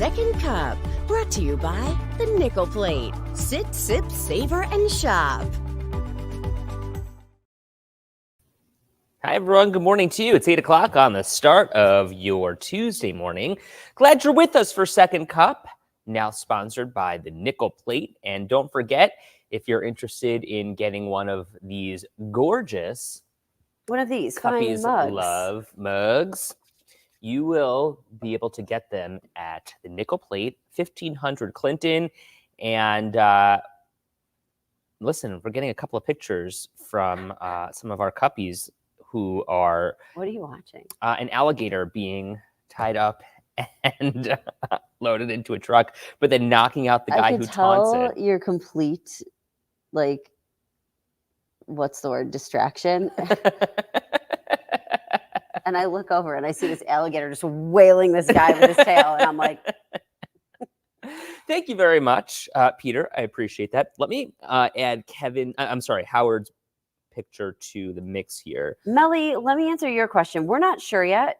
Second Cup, brought to you by the Nickel Plate. Sit, sip, savor, and shop. Hi, everyone. Good morning to you. It's 8 o'clock on the start of your Tuesday morning. Glad you're with us for Second Cup, now sponsored by the Nickel Plate. And don't forget, if you're interested in getting one of these gorgeous fine mugs. Love mugs, you will be able to get them at the Nickel Plate, 1500 Clinton. And listen, we're getting a couple of pictures from some of our cuppies who are... What are you watching? An alligator being tied up and loaded into a truck, but then knocking out the guy who taunts it. You're complete, like, what's the word? Distraction. And I look over and I see this alligator just wailing this guy with his tail, and I'm like... Thank you very much, Peter. I appreciate that. Let me add Howard's picture to the mix here. Melly, let me answer your question. We're not sure yet.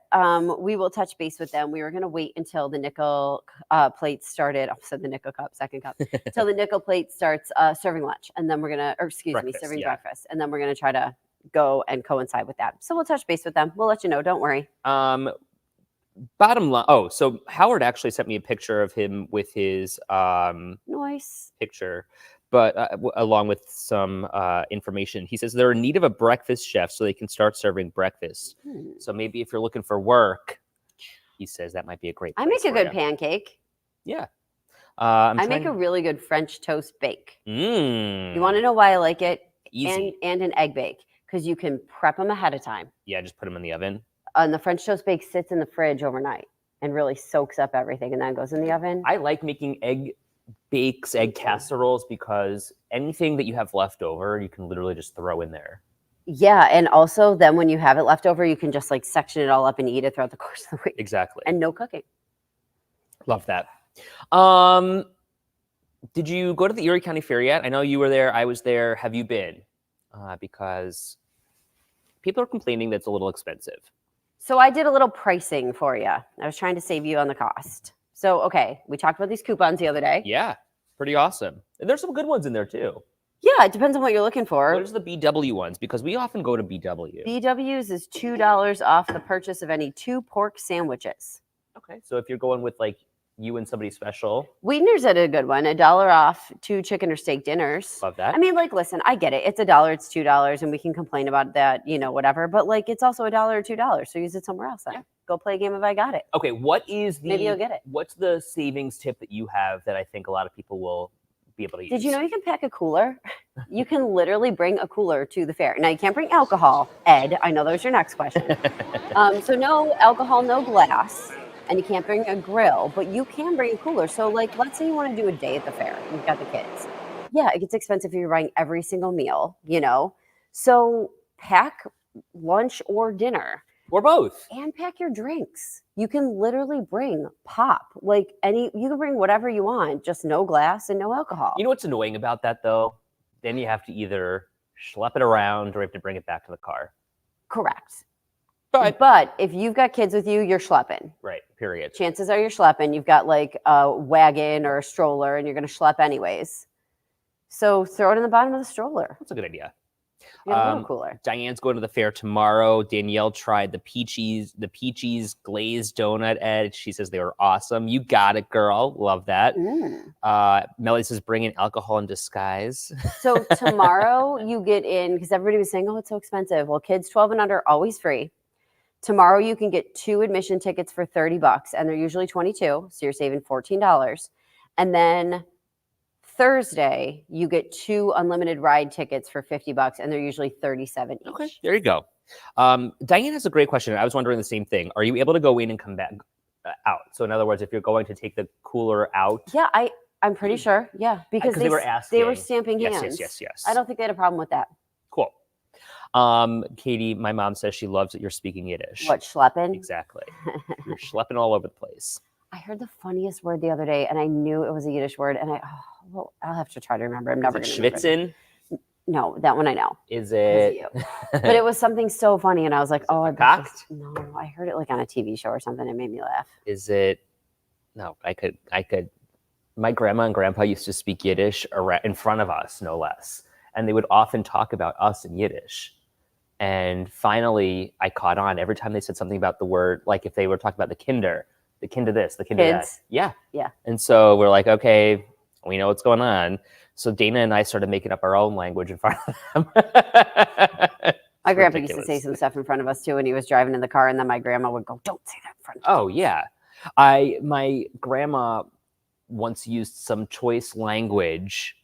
We will touch base with them. We were going to wait until the Nickel Plate started. I said the Nickel Cup, Second Cup. Until the Nickel Plate starts serving lunch, and then we're going to, serving breakfast, and then we're going to try to go and coincide with that. So we'll touch base with them. We'll let you know. Don't worry. Bottom line. Oh, so Howard actually sent me a picture of him with his nice picture, but along with some information. He says they're in need of a breakfast chef so they can start serving breakfast. So maybe if you're looking for work, he says that might be a great place. I make a good pancake. Yeah. I make a really good French toast bake. You want to know why I like it? Easy. And an egg bake, because you can prep them ahead of time. Yeah, just put them in the oven. And the French toast bake sits in the fridge overnight and really soaks up everything and then goes in the oven. I like making egg bakes, egg casseroles, because anything that you have left over, you can literally just throw in there. Yeah, and also then when you have it left over, you can just like section it all up and eat it throughout the course of the week. Exactly. And no cooking. Love that. Did you go to the Erie County Fair yet? I know you were there. I was there. Have you been? Because people are complaining that it's a little expensive. So I did a little pricing for you. I was trying to save you on the cost. So, okay, we talked about these coupons the other day. Yeah, pretty awesome. And there's some good ones in there too. Yeah, it depends on what you're looking for. What is the BW ones? Because we often go to BW. BW's is $2 off the purchase of any 2 pork sandwiches. Okay, so if you're going with like you and somebody special. Wiener's at a good one, $1 off 2 chicken or steak dinners. Love that. I mean, like, listen, I get it. It's $1, it's $2, and we can complain about that, whatever. But like, it's also $1 or $2, so use it somewhere else. Then go play a game of I Got It. Okay, maybe you'll get it. What's the savings tip that you have that I think a lot of people will be able to use? Did you know you can pack a cooler? You can literally bring a cooler to the fair. Now you can't bring alcohol, Ed. I know that was your next question. So no alcohol, no glass. And you can't bring a grill, but you can bring a cooler. So, like, let's say you want to do a day at the fair. You've got the kids. Yeah, it gets expensive if you're buying every single meal, So pack lunch or dinner. Or both. And pack your drinks. You can literally bring pop. You can bring whatever you want, just no glass and no alcohol. You know what's annoying about that, though? Then you have to either schlep it around or you have to bring it back to the car. Correct. But if you've got kids with you, you're schlepping. Right, period. Chances are you're schlepping. You've got like a wagon or a stroller and you're going to schlep anyways. So throw it in the bottom of the stroller. That's a good idea. You got a little cooler. Diane's going to the fair tomorrow. Danielle tried the Peaches glazed donut, Ed. She says they were awesome. You got it, girl. Love that. Melly says bring in alcohol in disguise. So tomorrow you get in, because everybody was saying, oh, it's so expensive. Well, kids 12 and under, always free. Tomorrow you can get 2 admission tickets for $30, and they're usually $22, so you're saving $14. And then Thursday you get 2 unlimited ride tickets for $50, and they're usually $37 each. Okay, there you go. Diane has a great question. I was wondering the same thing. Are you able to go in and come back out? So in other words, if you're going to take the cooler out. Yeah, I'm pretty sure. Yeah, because they were asking. They were stamping hands. Yes. I don't think they had a problem with that. Cool. Katie, my mom says she loves that you're speaking Yiddish. What, schlepping? Exactly. You're schlepping all over the place. I heard the funniest word the other day, and I knew it was a Yiddish word, and I'll have to try to remember. I'm never going to remember. Schwitzen? No, that one I know. Is it? But it was something so funny, and I was like, oh, cocked? No, I heard it like on a TV show or something. It made me laugh. Is it No, I could. My grandma and grandpa used to speak Yiddish in front of us, no less. And they would often talk about us in Yiddish. And finally, I caught on every time they said something about the word, like if they were talking about the kinder this, the kinder that. Kids. Yeah. Yeah. And so we're like, okay, we know what's going on. So Dana and I started making up our own language in front of them. My grandpa used to say some stuff in front of us too when he was driving in the car, and then my grandma would go, "Don't say that in front of Oh, yeah. My grandma once used some choice language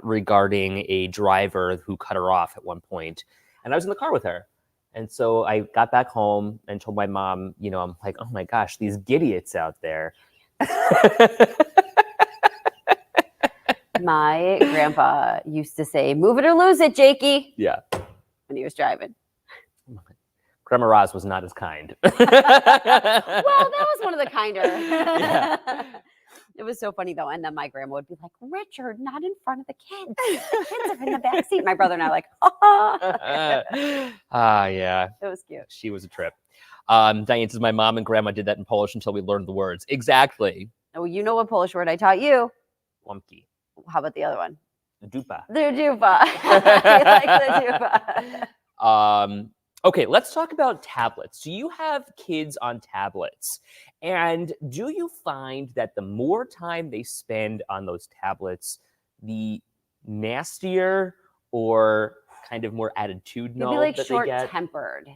regarding a driver who cut her off at one point, and I was in the car with her. And so I got back home and told my mom, I'm like, oh my gosh, these gidiots out there. My grandpa used to say, "Move it or lose it, Jakey," Yeah. when he was driving. Grandma Roz was not as kind. Well, that was one of the kinder. Yeah. It was so funny though. And then my grandma would be like, "Richard, not in front of the kids. The kids are in the back seat." My brother and I are like, Yeah. It was cute. She was a trip. Diane says, my mom and grandma did that in Polish until we learned the words. Exactly. Oh, you know what Polish word I taught you? Lumpki. How about the other one? Dupa. The dupa. I like the dupa. Okay, let's talk about tablets. Do you have kids on tablets? And do you find that the more time they spend on those tablets, the nastier or kind of more attitudinal Maybe like that they get? short-tempered.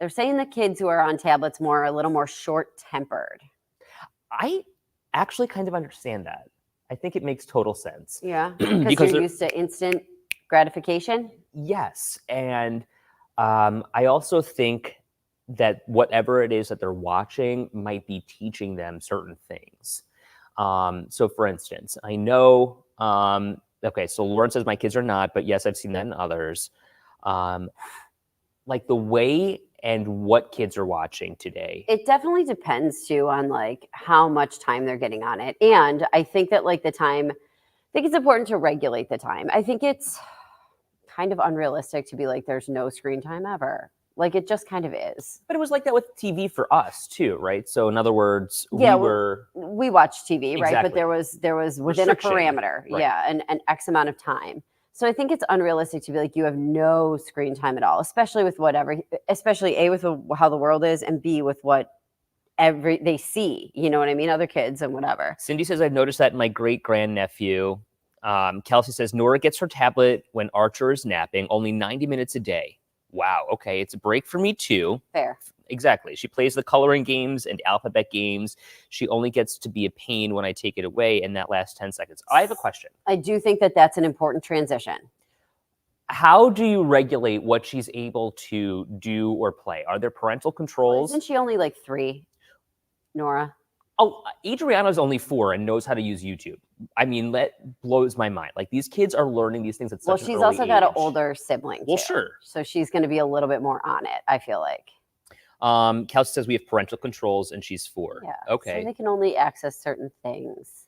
They're saying the kids who are on tablets are a little more short-tempered. I actually kind of understand that. I think it makes total sense. Yeah, Because because they're- you're used to instant gratification. Yes. And I also think that whatever it is that they're watching might be teaching them certain things. So for instance, I know, okay, so Lauren says my kids are not, but yes, I've seen that in others. Like the way and what kids are watching today. It definitely depends too on like how much time they're getting on it. And I think that like I think it's important to regulate the time. I think it's kind of unrealistic to be like, there's no screen time ever. Like it just kind of is. But it was like that with TV for us too, right? So in other words, Yeah, we we watched TV, right? But Exactly. there was within a Restriction. parameter, Right. yeah, and an X amount of time. So I think it's unrealistic to be like you have no screen time at all, especially with especially A, with how the world is, and B, with what they see. You know what I mean? Other kids and whatever. Cindy says, I've noticed that in my great grandnephew. Kelsey says, Nora gets her tablet when Archer is napping, only 90 minutes a day. Wow. Okay. It's a break for me too. Fair. Exactly. She plays the coloring games and alphabet games. She only gets to be a pain when I take it away in that last 10 seconds. I have a question. I do think that that's an important transition. How do you regulate what she's able to do or play? Are there parental controls? Isn't she only like 3, Nora? Oh, Adriana's only 4 and knows how to use YouTube. I mean, that blows my mind. Like these kids are learning these things at such an She's early also got an age. older sibling. Well, too. sure. So she's going to be a little bit more on it, I feel like. Kelsey says we have parental controls and she's 4. Yeah. Okay. So they can only access certain things.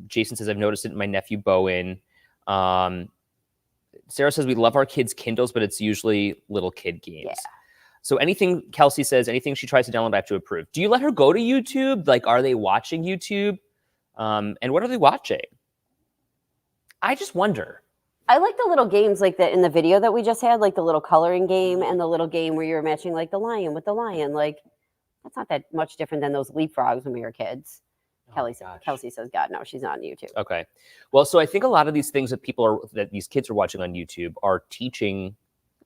Jason says I've noticed it in my nephew Bowen. Sarah says we love our kids' Kindles, but it's usually little kid games. Yeah. So anything, Kelsey says, anything she tries to download, I have to approve. Do you let her go to YouTube? Like, are they watching YouTube? And what are they watching? I just wonder. I like the little games like that in the video that we just had, like the little coloring game and the little game where you were matching like the lion with the lion. Like that's not that much different than those leapfrogs when we were kids. Oh, Kelsey says, God, no, she's not on YouTube. Okay. Well, so I think a lot of these things that these kids are watching on YouTube are teaching,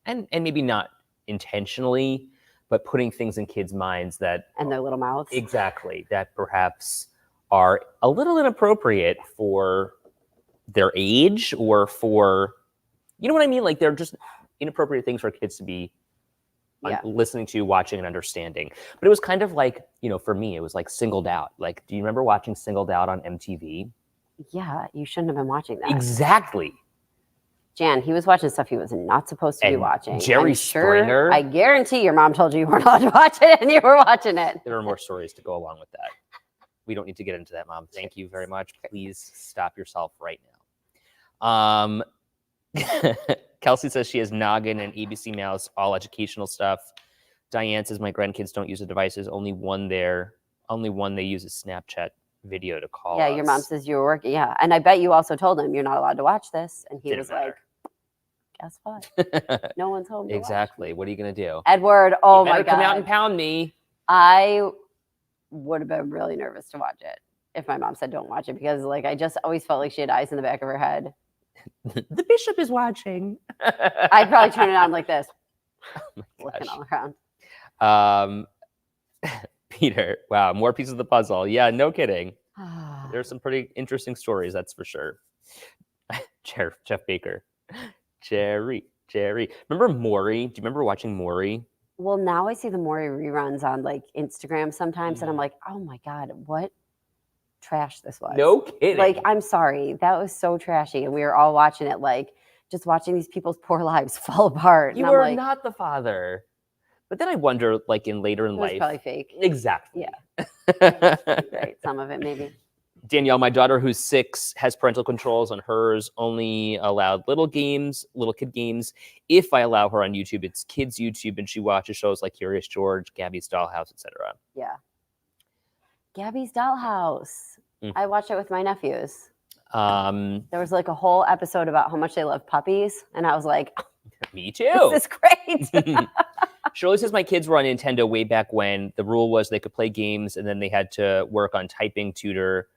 and maybe not intentionally, but putting things in kids' minds that And their little mouths. exactly that perhaps are a little inappropriate for their age or for, you know what I mean? Like they're just inappropriate things for kids to be listening to, watching, and understanding. But it was kind of like, for me, it was like Singled Out. Like, do you remember watching Singled Out on MTV? Yeah, you shouldn't have been watching that. Exactly. Jan, he was watching stuff he was not supposed to be And watching. Jerry I'm Springer. I guarantee your mom told you you weren't allowed to watch it and you were watching it. There are more stories to go along with that. We don't need to get into that, Mom. Thank you very much. Please stop yourself right now. Kelsey says she has Noggin and ABC Mouse, all educational stuff. Diane says my grandkids don't use the devices, only one there Only one they use a Snapchat video to call Yeah, your mom us. says you were working. Yeah. And I bet you also told him you're not allowed to watch this. And he Didn't was matter. like, guess what? No one's home. To watch Exactly. me." What are you going to do? Edward, oh You my better come out God. and pound me. I would have been really nervous to watch it if my mom said don't watch it because like I just always felt like she had eyes in the back of her head. The bishop is watching. I'd probably turn it on like this, looking Gosh. all around. Peter, wow, more pieces of the puzzle. Yeah, no kidding. Ah. There's some pretty interesting stories, that's for sure. Jeff Baker. Jerry. Remember Maury? Do you remember watching Maury? Well, now I see the Maury reruns on like Instagram sometimes, and I'm Mm. like, oh my God, what trash this was. No kidding. Like, I'm sorry. That was so trashy. And we were all watching it, like, just watching these people's poor lives fall apart. you and I'm are like, not the father. But then I wonder, like later in it was life. probably fake. Exactly. Yeah. Right. Some of it, maybe. Danielle, my daughter who's 6 has parental controls on hers, only allowed little kid games. If I allow her on YouTube, it's kids YouTube, and she watches shows like Curious George, Gabby's Dollhouse, etc. Yeah. Gabby's Dollhouse. Mm. I watched it with my nephews. Me There was like a whole episode about how much they love puppies. And I was like, too. this is great. Shirley says my kids were on Nintendo way back when. The rule was they could play games and then they had to work on typing tutor.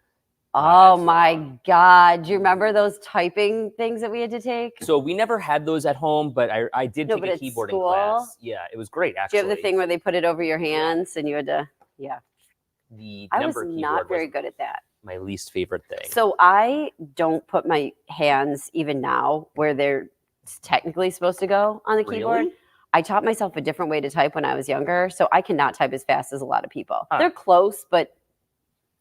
Oh That's my fun. God. Do you remember those typing things that we had to take? So we never had those at home, but I did No, take but a at keyboarding school? class. Yeah, it was great Do actually. you have the thing where they put it over your hands and you had to, yeah. The I was number not keyboard very was good at that. my least favorite thing. So I don't put my hands even now where they're technically supposed to go on the keyboard. Really? I taught myself a different way to type when I was younger, so I cannot type as fast as a lot of people. Huh. They're close, but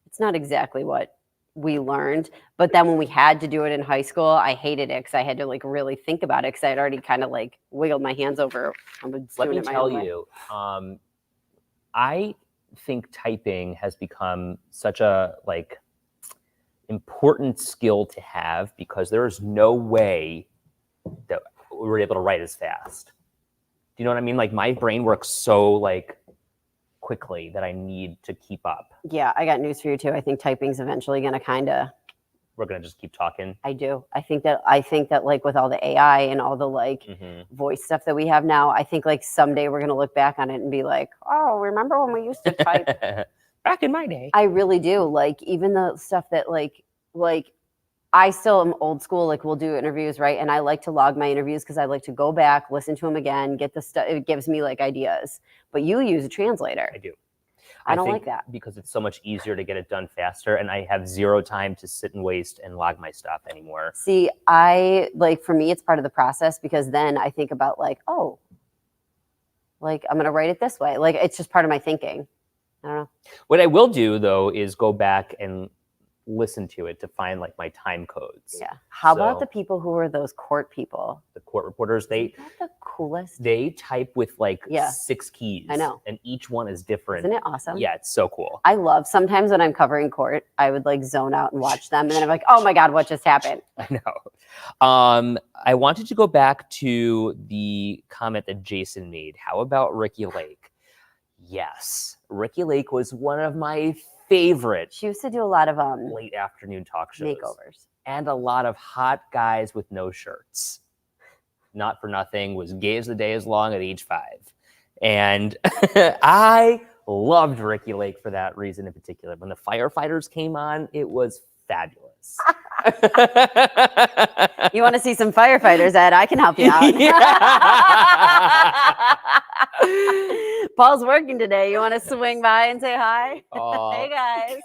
it's not exactly what we learned. But then when we had to do it in high school, I hated it because I had to like really think about it because I had already kind of like wiggled my hands over. Let me tell you, I think typing has become such a like important skill to have because there is no way that we're able to write as fast. Do you know what I mean? Like my brain works so like quickly that I need to keep up. Yeah, I got news for you too. I think typing's eventually going to kind of. We're gonna just keep talking. I do. I think that like with all the AI and all the like voice stuff that we have now, I think like someday we're gonna look back on it and be like, oh, remember when we used to type? Back in my day. I really do. Like even the stuff that like I still am old school. Like we'll do interviews, right? And I like to log my interviews because I like to go back, listen to them again, get the stuff. It gives me like ideas. But you use a translator. I do. I don't think like that. because it's so much easier to get it done faster, and I have zero time to sit and waste and log my stuff anymore. See, I like for me, it's part of the process because then I think about like, oh, like I'm gonna write it this way. Like it's just part of my thinking. I don't know. What I will do though is go back and listen to it to find like my time codes. Yeah. How about So- the people who are those court people? The court reporters, they Isn't that the coolest? they type with like Yeah. 6 keys. I know. And each one is different. Isn't it awesome? Yeah, it's so cool. I love sometimes when I'm covering court, I would like zone out and watch them, and then I'm like, oh my God, what just happened? I know. I wanted to go back to the comment that Jason made. How about Ricky Lake? Yes, Ricky Lake was one of my favorite She used to do a lot of late afternoon talk shows. makeovers. And a lot of hot guys with no shirts. Not for nothing, was gay as the day is long at age 5. And I loved Ricky Lake for that reason in particular. When the firefighters came on, it was fabulous. You want to see some firefighters, Ed? I can help you out. Paul's working today. You want to swing by and say hi? Aw. Hey guys.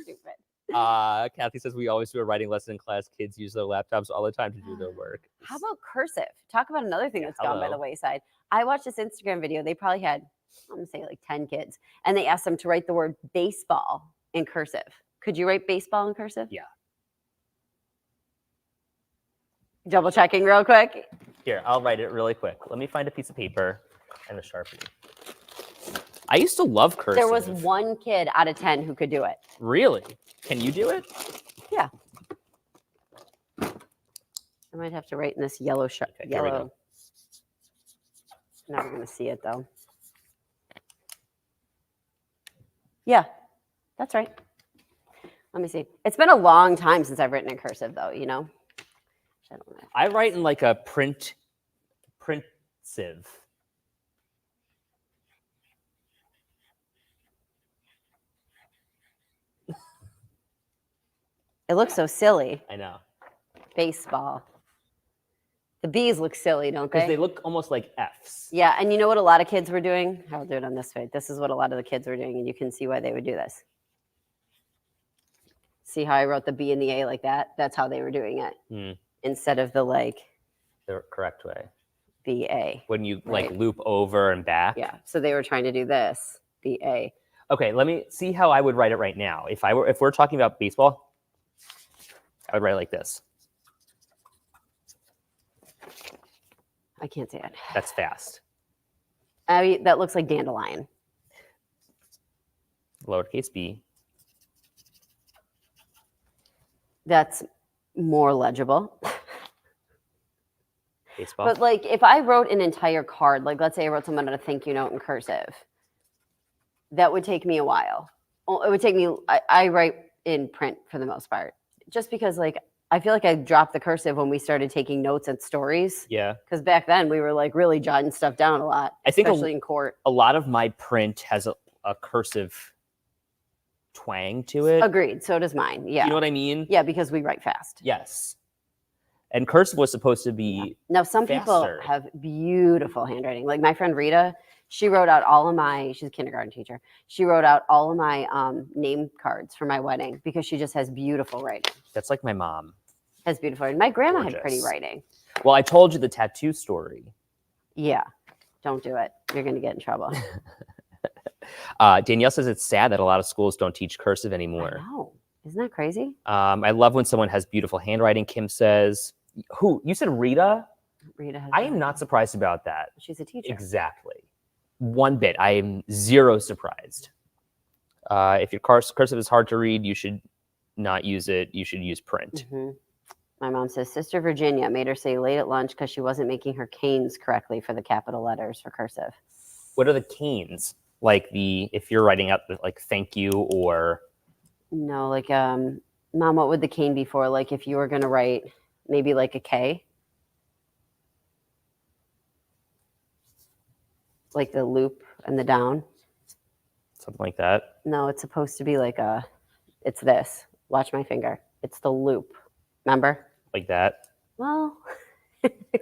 Stupid. Kathy says we always do a writing lesson in class. Kids use their laptops all the time to do their work. How about cursive? Talk about another thing Yeah, that's gone by hello. the wayside. I watched this Instagram video. They probably had, I'm gonna say like 10 kids, and they asked them to write the word baseball in cursive. Could you write baseball in cursive? Yeah. Double checking real quick. Here, I'll write it really quick. Let me find a piece of paper and a Sharpie. I used to love cursive. There was 1 kid out of 10 who could do it. Really? Can you do it? Yeah. I might have to write in this yellow Okay, here we go. yellow. Never gonna see it though. Yeah, that's right. Let me see. It's been a long time since I've written in cursive, though. You know. I don't know. I write in like a print sieve. It looks so silly. I know. Baseball. The B's look silly, don't Because they? they look almost like F's. Yeah, and you know what a lot of kids were doing? I'll do it on this way. This is what a lot of the kids were doing, and you can see why they would do this. See how I wrote the B and the A like that? That's how they were doing it. Hmm. Instead of the like The correct way. BA. When you like Right. loop over and back. Yeah. So they were trying to do this, BA. Okay, let me see how I would write it right now. If we're talking about baseball, I would write it like this. I can't say it. That's fast. I mean, that looks like dandelion. Lowercase b. That's more legible. Baseball. But like if I wrote an entire card, like let's say I wrote someone a thank you note in cursive, that would take me a while. Well, it would take me, I write in print for the most part, just because like I feel like I dropped the cursive when we started taking notes and stories. Yeah. Because back then we were like really jotting stuff down a lot, I think especially in court. a lot of my print has a cursive twang to it. Agreed. So does mine. Yeah. You know what I mean? Yeah, because we write fast. Yes. And cursive was supposed to be Now, some people faster. have beautiful handwriting. Like my friend Rita, she wrote out all of my, she's a kindergarten teacher. She wrote out all of my name cards for my wedding because she just has beautiful writing. That's like my mom. Has beautiful writing. My grandma had pretty Gorgeous. writing. Well, I told you the tattoo story. Yeah. Don't do it. You're going to get in trouble. Danielle says it's sad that a lot of schools don't teach cursive I anymore. know. Isn't that crazy? I love when someone has beautiful handwriting, Kim says. Who? You said Rita? Rita has. I am not surprised about that. She's a teacher. Exactly. One bit. I am zero surprised. If your cursive is hard to read, you should not use it. You should use print. Mhm. My mom says Sister Virginia made her say late at lunch because she wasn't making her canes correctly for the capital letters for cursive. What are the canes? Like if you're writing out the, like thank you or No, like Mom, what would the cane be for? Like if you were gonna write maybe like a K? Like the loop and the down? something like that. No, it's supposed to be like it's this. Watch my finger. It's the loop. Remember? Like that. Well,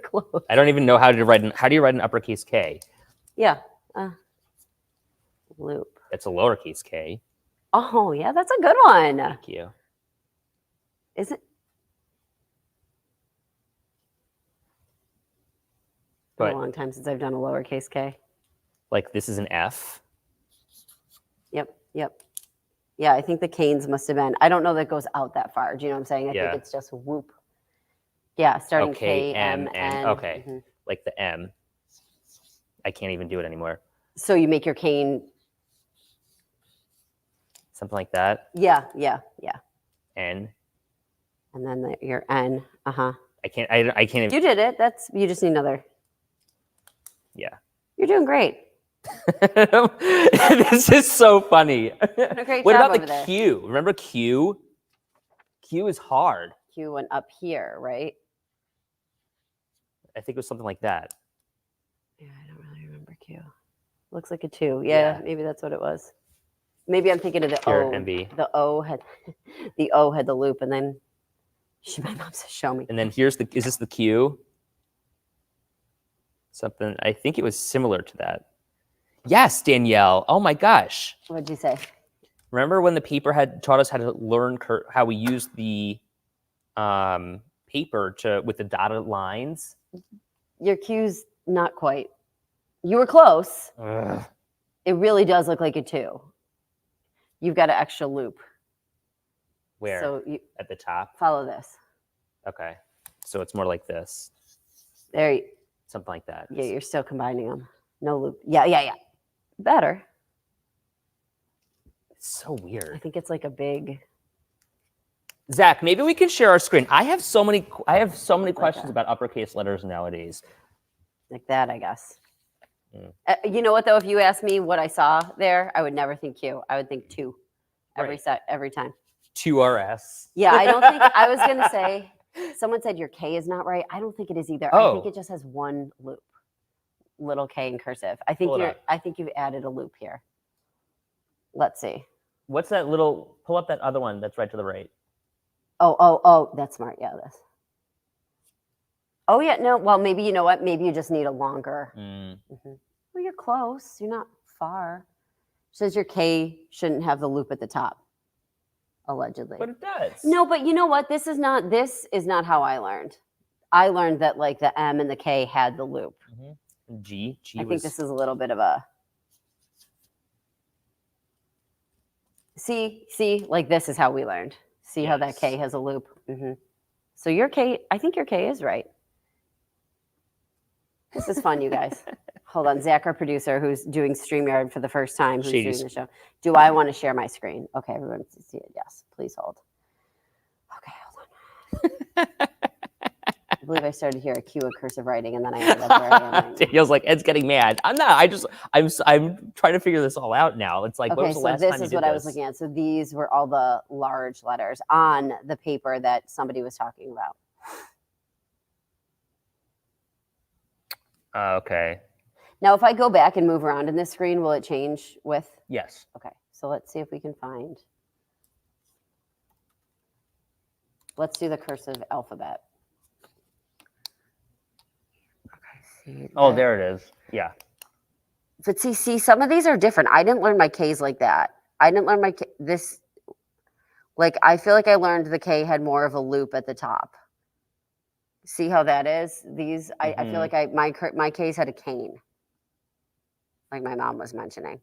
close. I don't even know how to write how do you write an uppercase K? Yeah. Loop. It's a lowercase K. Oh, yeah, that's a good one. Thank you. Is it? Been But a long time since I've done a lowercase K. like this is an F. Yep. Yeah, I think the canes must have been. I don't know that it goes out that far. Do you know what I'm saying? I Yeah. think it's just whoop. Yeah, starting Okay, K, M, N. okay. Mhm. Like the M. I can't even do it anymore. So you make your cane. Something like that. Yeah. N. And then your N. Uh-huh. I can't even. You did it. You just need another. Yeah. You're doing great. This is so funny. A great What job about over the there. Q? Remember Q? Q is hard. Q went up here, right? I think it was something like that. Yeah, I don't really remember Q. Looks like a 2. Yeah, Yeah. maybe that's what it was. Maybe I'm thinking of the Here, O. MB. The O had the O had the loop, and then my mom said, "Show me." And then is this the Q? Something, I think it was similar to that. Yes, Danielle. Oh my gosh. What'd you say? Remember when the paper had taught us how to learn how we use the paper with the dotted lines? Your Q's not quite. You were close. Ugh. It really does look like a 2. You've got an extra loop. Where? So you At the top? follow this. Okay. So it's more like this. There. Something like that. Yeah, you're still combining them. No loop. Yeah. Better. It's so I weird. think it's like a big. Zach, maybe we can share our screen. I have so many questions that. about uppercase letters nowadays. Like that, I guess. You know what, though? If you ask me what I saw there, I would never think Q. I would think 2 Right. every time. 2RS. Yeah, I don't think I was going to say, someone said your K is not right. I don't think it is either. I think Oh. it just has one loop. Little K in cursive. I think Pull it up. I think you've added a loop here. Let's see. What's that little? Pull up that other one that's right to the right. Oh, that's smart. Yeah, this. Oh yeah, no. Well, maybe you know what? Maybe you just need a longer. Mm. Well, you're close. You're not far. Says your K shouldn't have the loop at the top. Allegedly. But it does. No, but you know what? This is not how I learned. I learned that like the M and the K had the loop. G I think was. this is a little bit of a. See, like this is how we learned. See how that K Yes. has a loop. So your K, I think your K is right. This is fun, you guys. Hold on, Zach, our producer, who's doing StreamYard for the first time, who's Shady. doing the show. Do I want to share my screen? Okay, everyone can see it. Yes, please hold. Okay, hold on. I believe I started here a cue of cursive writing, and then I ended up where I am right now. Daniel's like, Ed's getting mad. I'm not. I'm trying to figure this all out now. It's like, when Okay, was the so last this time you is did what I was this? looking at. So these were all the large letters on the paper that somebody was talking about. Okay. Now, if I go back and move around in this screen, will it change with? Yes. Okay, so let's see if we can find. Let's do the cursive alphabet. Okay, Oh, there it is. Yeah. But see, some of these are different. I didn't learn my K's like that. I didn't learn this. Like, I feel like I learned the K had more of a loop at the top. See how that is? These, I feel like my K's had a cane, like my mom was mentioning.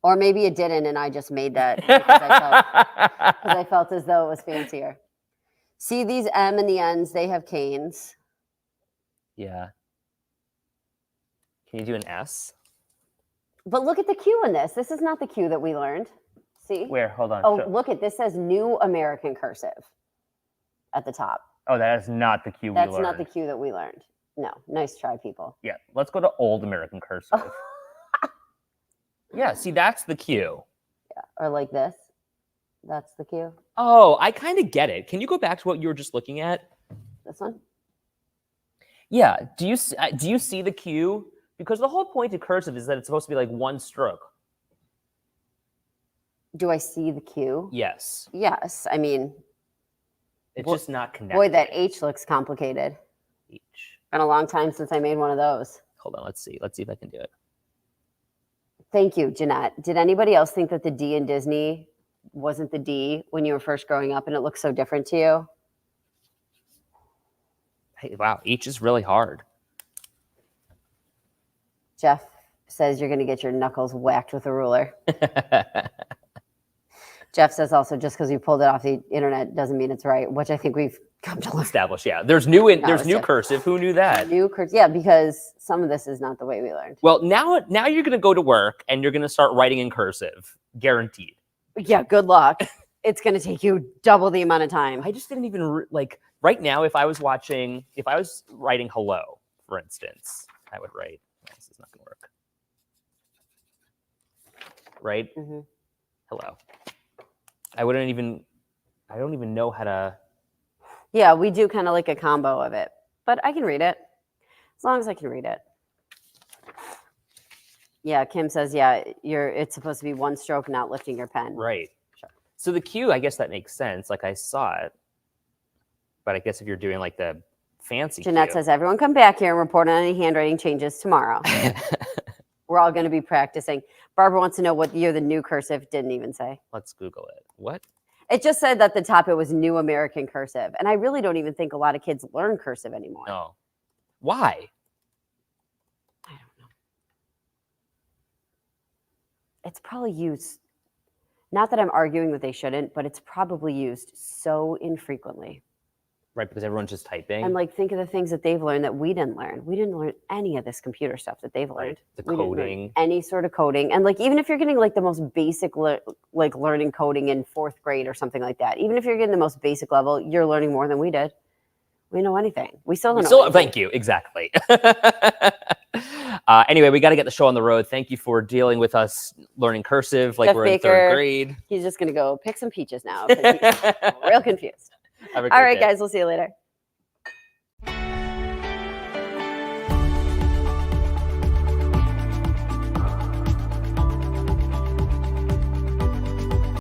Or maybe it didn't, and I just made that because I felt as though it was fancier. See these M and the N's, they have canes. Yeah. Can you do an S? But look at the Q in this. This is not the Q that we learned. See? Where? Hold on. Oh, look at this says New American Cursive at the top. Oh, that is not the Q we That's learned. not the Q that we learned. No, nice try, people. Yeah. Let's go to Old American Cursive. Yeah. See, that's the Q. Yeah, or like this. That's the Q. Oh, I kind of get it. Can you go back to what you were just looking at? This one. Yeah. Do you see the Q? Because the whole point of cursive is that it's supposed to be like one stroke. Do I see the Q? Yes. Yes. I mean, It's just not connected. boy, that H looks complicated. H. Been a long time since I made one of those. Hold on. Let's see. Let's see if I can do it. Thank you, Jeanette. Did anybody else think that the D in Disney wasn't the D when you were first growing up and it looks so different to you? Hey, wow. H is really hard. Jeff says you're going to get your knuckles whacked with a ruler. Jeff says also just because you pulled it off the internet doesn't mean it's right, which I think we've come to learn. Established. Yeah. There's new it's new just- cursive. Who knew that? Yeah, because some of this is not the way we learned. Well, now you're going to go to work and you're going to start writing in cursive. Guaranteed. Yeah, good luck. It's going to take you double the amount of time. I just didn't even like right now. If I was writing hello, for instance, I would write. This is not going to work. Right? Mhm. Hello. I don't even know how to. Yeah, we do kind of like a combo of it, but I can read it as long as I can read it. Yeah, Kim says, yeah, it's supposed to be one stroke, not lifting your pen. Right. So the Q, I guess that makes sense. Like I saw it, but I guess if you're doing like the fancy Jeanette Q. says, everyone come back here and report on any handwriting changes tomorrow. We're all going to be practicing. Barbara wants to know what year the new cursive didn't even say. Let's Google it. What? It just said at the top it was New American Cursive. And I really don't even think a lot of kids learn cursive anymore. No. Why? I don't know. It's probably used, not that I'm arguing that they shouldn't, but it's probably used so infrequently. Right, because everyone's just typing. And like, think of the things that they've learned that we didn't learn. We didn't learn any of this computer stuff that they've learned. The We didn't learn coding. any sort of coding. And like, even if you're getting like the most basic, like learning coding in 4th grade or something like that, even if you're getting the most basic level, you're learning more than we did. We know anything. We still don't know anything. Thank you. Exactly. Anyway, we got to get the show on the road. Thank you for dealing with us learning cursive like Jeff we're in Baker. third grade. He's just going to go pick some peaches now. 'cause he's real confused. Have a All great right, day. guys. We'll see you later.